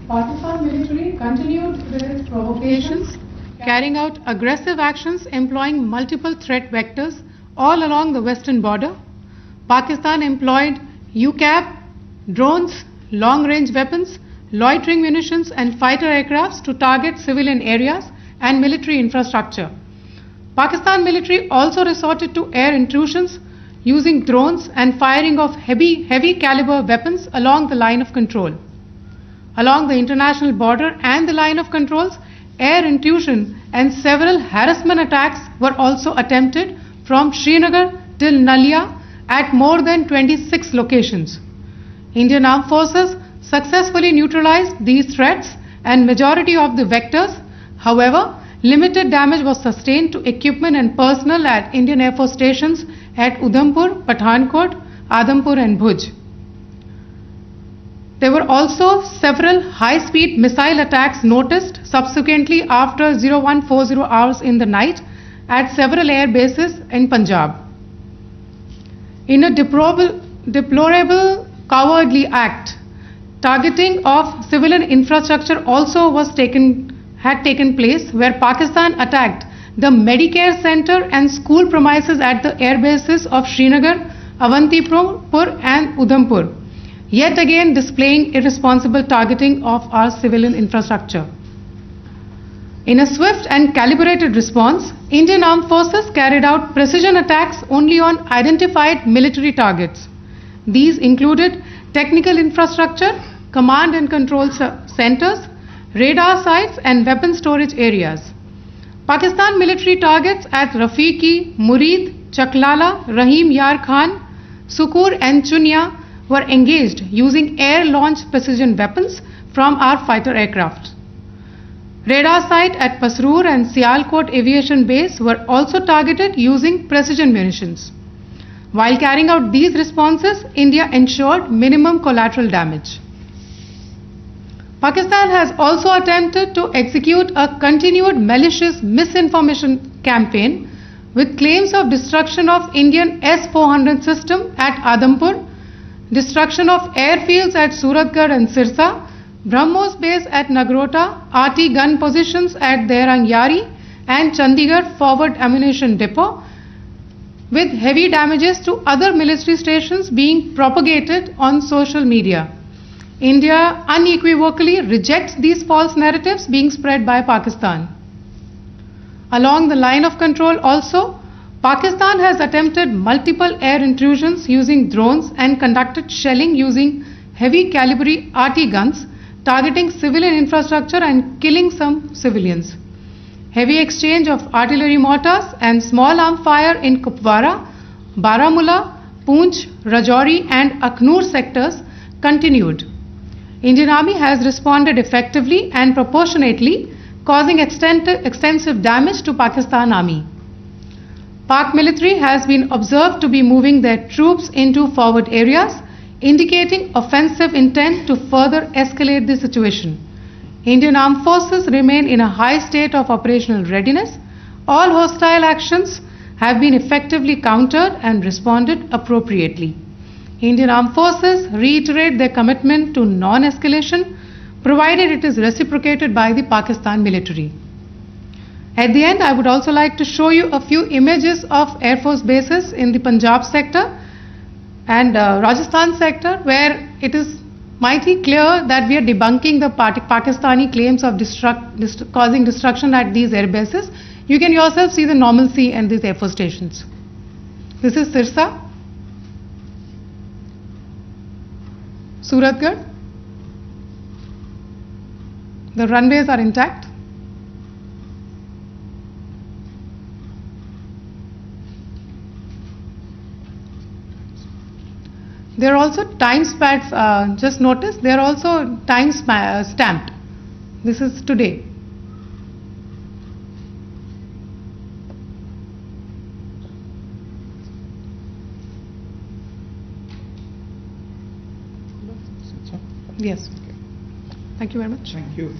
Pakistan military continued with its provocations, carrying out aggressive actions employing multiple threat vectors all along the western border. Pakistan employed UCAV, drones, long-range weapons, loitering munitions and fighter aircrafts to target civilian areas and military infrastructure. Pakistan military also resorted to air intrusions using drones and firing of heavy caliber weapons along the line of control. Along the international border and the line of controls, air intrusion and several harassment attacks were also attempted from Srinagar till Nalia at more than 26 locations. Indian Armed Forces successfully neutralized these threats and majority of the vectors. However, limited damage was sustained to equipment and personnel at Indian Air Force stations at Udhampur, Pathankot, Adampur and Bhuj. There were also several high-speed missile attacks noticed subsequently after 0140 hours in the night at several air bases in Punjab. In a deplorable cowardly act, targeting of civilian infrastructure also had taken place, where Pakistan attacked the Medicare Center and school premises at the air bases of Srinagar, Avantipur and Udhampur, yet again displaying irresponsible targeting of our civilian infrastructure. In a swift and calibrated response, Indian Armed Forces carried out precision attacks only on identified military targets. These included technical infrastructure, command and control centers, radar sites and weapon storage areas. Pakistan military targets at Rafiqi, Murid, Chaklala, Rahim Yar Khan, Sukur and Chunya were engaged using air-launched precision weapons from our fighter aircraft. Radar site at Pasroor and Sialkot Aviation Base were also targeted using precision munitions. While carrying out these responses, India ensured minimum collateral damage. Pakistan has also attempted to execute a continued malicious misinformation campaign with claims of destruction of Indian S-400 system at Adampur, destruction of airfields at Suratgarh and Sirsa, BrahMos base at Nagrota, RT gun positions at Derang Yari and Chandigarh forward ammunition depot, with heavy damages to other military stations being propagated on social media. India unequivocally rejects these false narratives being spread by Pakistan. Along the line of control also, Pakistan has attempted multiple air intrusions using drones and conducted shelling using heavy caliber RT guns, targeting civilian infrastructure and killing some civilians. Heavy exchange of artillery mortars and small arm fire in Kupwara, Baramulla, Poonch, Rajouri and Akhnur sectors continued. Indian Army has responded effectively and proportionately, causing extensive damage to Pakistan Army. Pak military has been observed to be moving their troops into forward areas, indicating offensive intent to further escalate the situation. Indian Armed Forces remain in a high state of operational readiness. All hostile actions have been effectively countered and responded appropriately. Indian Armed Forces reiterate their commitment to non-escalation, provided it is reciprocated by the Pakistan military. At the end, I would also like to show you a few images of Air Force bases in the Punjab sector and Rajasthan sector, where it is mighty clear that we are debunking the Pakistani claims of causing destruction at these air bases. You can yourself see the normalcy in these Air Force stations. This is Sirsa, Suratgarh. The runways are intact. There are also time pads, just notice, they are also time stamped. This is today. Yes. Thank you very much. Thank you.